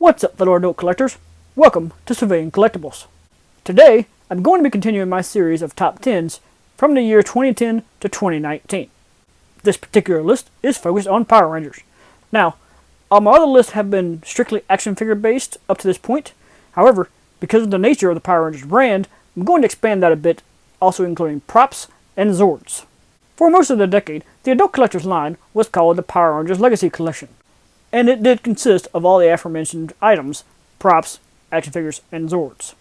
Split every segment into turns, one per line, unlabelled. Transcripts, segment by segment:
What's up, fellow adult collectors? Welcome to Civilian Collectibles. Today, I'm going to be continuing my series of top 10s from the year 2010 to 2019. This particular list is focused on Power Rangers. Now, all my other lists have been strictly action figure based up to this point. However, because of the nature of the Power Rangers brand, I'm going to expand that a bit, also including props and Zords. For most of the decade, the adult collectors line was called the Power Rangers Legacy Collection, and it did consist of all the aforementioned items, props, action figures, and Zords.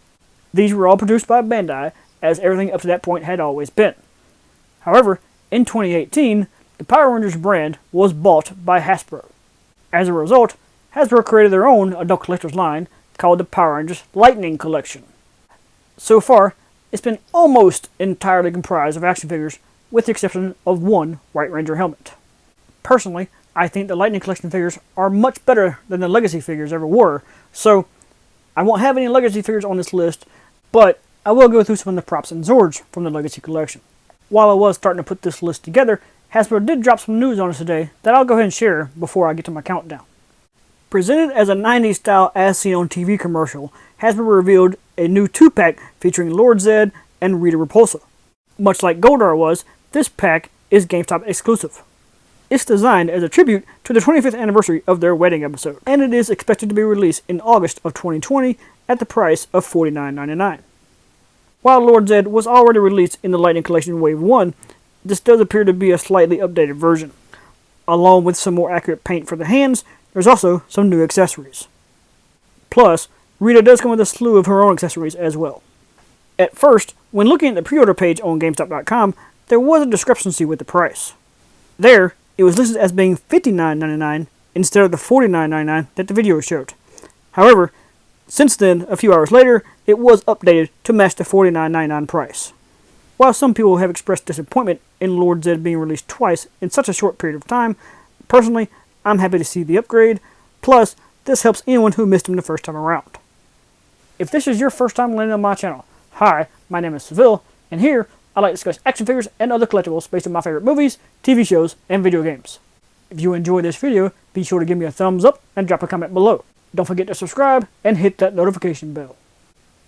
These were all produced by Bandai, as everything up to that point had always been. However, in 2018, the Power Rangers brand was bought by Hasbro. As a result, Hasbro created their own adult collectors line called the Power Rangers Lightning Collection. So far, it's been almost entirely comprised of action figures, with the exception of one White Ranger helmet. Personally, I think the Lightning Collection figures are much better than the Legacy figures ever were, so I won't have any Legacy figures on this list, but I will go through some of the props and Zords from the Legacy Collection. While I was starting to put this list together, Hasbro did drop some news on us today that I'll go ahead and share before I get to my countdown. Presented as a 90s style as seen on TV commercial, Hasbro revealed a new 2-pack featuring Lord Zedd and Rita Repulsa. Much like Goldar was, this pack is GameStop exclusive. It's designed as a tribute to the 25th anniversary of their wedding episode, and it is expected to be released in August of 2020 at the price of $49.99. While Lord Zedd was already released in the Lightning Collection Wave 1, this does appear to be a slightly updated version. Along with some more accurate paint for the hands, there's also some new accessories. Plus, Rita does come with a slew of her own accessories as well. At first, when looking at the pre-order page on GameStop.com, there was a discrepancy with the price. There, it was listed as being $59.99 instead of the $49.99 that the video showed. However, since then, a few hours later, it was updated to match the $49.99 price. While some people have expressed disappointment in Lord Zedd being released twice in such a short period of time, personally, I'm happy to see the upgrade. Plus, this helps anyone who missed him the first time around. If this is your first time landing on my channel, hi, my name is Seville, and here I like to discuss action figures and other collectibles based on my favorite movies, TV shows, and video games. If you enjoyed this video, be sure to give me a thumbs up and drop a comment below. Don't forget to subscribe and hit that notification bell.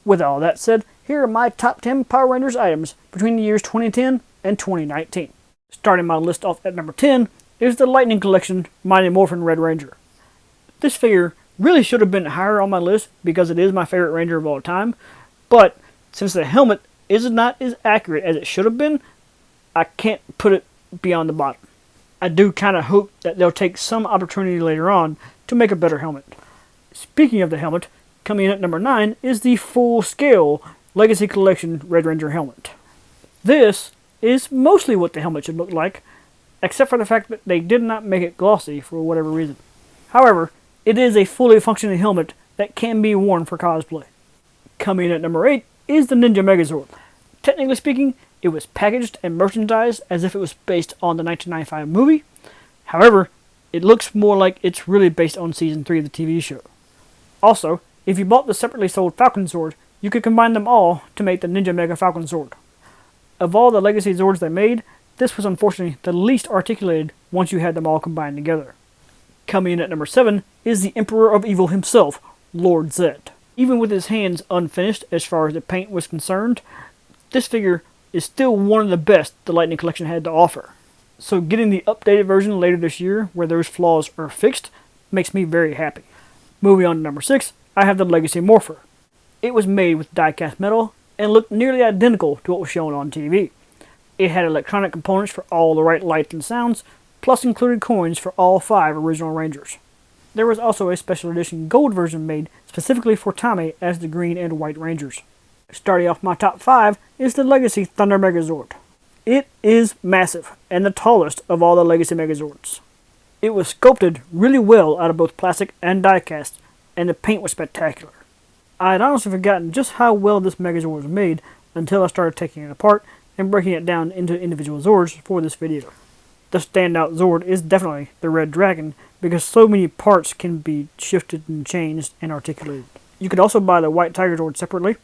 With all that said, here are my top 10 Power Rangers items between the years 2010 and 2019. Starting my list off at number 10 is the Lightning Collection Mighty Morphin Red Ranger. This figure really should have been higher on my list because it is my favorite Ranger of all time, but since the helmet is not as accurate as it should have been, I can't put it beyond the bottom. I do kind of hope that they'll take some opportunity later on to make a better helmet. Speaking of the helmet, coming in at number 9 is the full-scale Legacy Collection Red Ranger helmet. This is mostly what the helmet should look like, except for the fact that they did not make it glossy for whatever reason. However, it is a fully functioning helmet that can be worn for cosplay. Coming in at number 8 is the Ninja Megazord. Technically speaking, it was packaged and merchandised as if it was based on the 1995 movie. However, it looks more like it's really based on Season 3 of the TV show. Also, if you bought the separately sold Falcon Zord, you could combine them all to make the Ninja Mega Falcon Zord. Of all the Legacy Zords they made, this was unfortunately the least articulated once you had them all combined together. Coming in at number 7 is the Emperor of Evil himself, Lord Zedd. Even with his hands unfinished as far as the paint was concerned, this figure is still one of the best the Lightning Collection had to offer. So getting the updated version later this year, where those flaws are fixed, makes me very happy. Moving on to number 6, I have the Legacy Morpher. It was made with die-cast metal and looked nearly identical to what was shown on TV. It had electronic components for all the right lights and sounds, plus included coins for all 5 original Rangers. There was also a special edition gold version made specifically for Tommy as the Green and White Rangers. Starting off my top 5 is the Legacy Thunder Megazord. It is massive and the tallest of all the Legacy Megazords. It was sculpted really well out of both plastic and die-cast, and the paint was spectacular. I had honestly forgotten just how well this Megazord was made until I started taking it apart and breaking it down into individual Zords for this video. The standout Zord is definitely the Red Dragon, because so many parts can be shifted and changed and articulated. You could also buy the White Tiger Zord separately.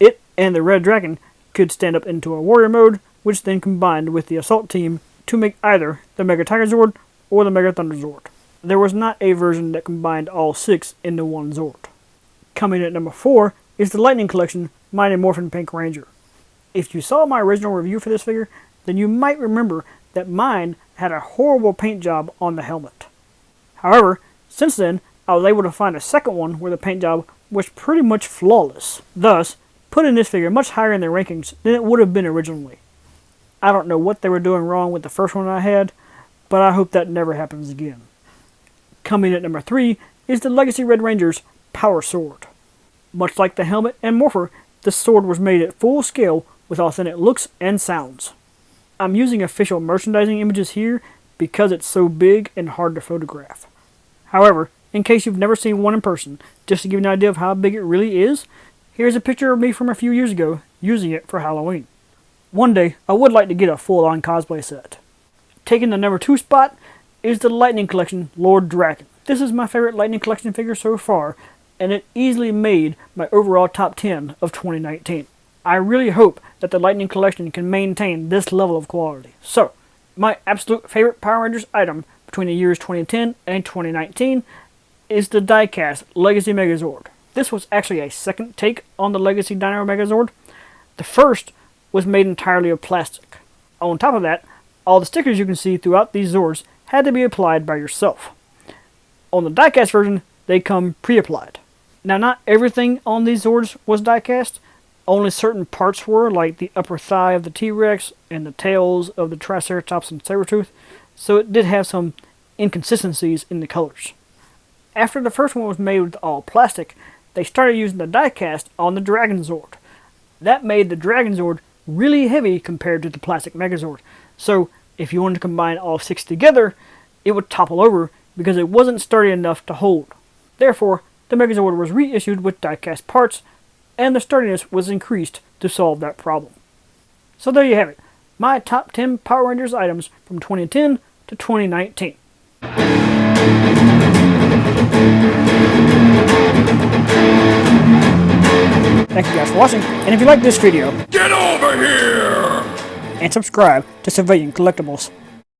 It and the Red Dragon could stand up into a warrior mode, which then combined with the assault team to make either the Mega Tiger Zord or the Mega Thunder Zord. there was not a version that combined all 6 into one Zord. Coming in at number 4 is the Lightning Collection Mighty Morphin Pink Ranger. If you saw my original review for this figure, then you might remember that mine had a horrible paint job on the helmet. However, since then, I was able to find a second one where the paint job was pretty much flawless, thus putting this figure much higher in their rankings than it would have been originally. I don't know what they were doing wrong with the first one I had, but I hope that never happens again. Coming in at number 3 is the Legacy Red Ranger's Power Sword. Much like the helmet and morpher, this sword was made at full scale with authentic looks and sounds. I'm using official merchandising images here because it's so big and hard to photograph. However, in case you've never seen one in person, just to give you an idea of how big it really is, here's a picture of me from a few years ago using it for Halloween. One day, I would like to get a full-on cosplay set. Taking the number 2 spot is the Lightning Collection Lord Drakkon. This is my favorite Lightning Collection figure so far, and it easily made my overall top 10 of 2019. I really hope that the Lightning Collection can maintain this level of quality. So, my absolute favorite Power Rangers item between the years 2010 and 2019 is the die-cast Legacy Megazord. This was actually a second take on the Legacy Dino Megazord. The first was made entirely of plastic. On top of that, all the stickers you can see throughout these Zords had to be applied by yourself. On the die-cast version, they come pre-applied. Now, not everything on these Zords was die-cast. Only certain parts were, like the upper thigh of the T-Rex and the tails of the Triceratops and Sabretooth, so it did have some inconsistencies in the colors. After the first one was made with all plastic, they started using the die-cast on the Dragon Zord. That made the Dragon Zord really heavy compared to the plastic Megazord, so if you wanted to combine all 6 together, it would topple over because it wasn't sturdy enough to hold. Therefore, the Megazord was reissued with die-cast parts, and the sturdiness was increased to solve that problem. So there you have it, my top 10 Power Rangers items from 2010 to 2019. Thank you guys for watching, and if you like this video,
get over here!
And subscribe to Civilian Collectibles.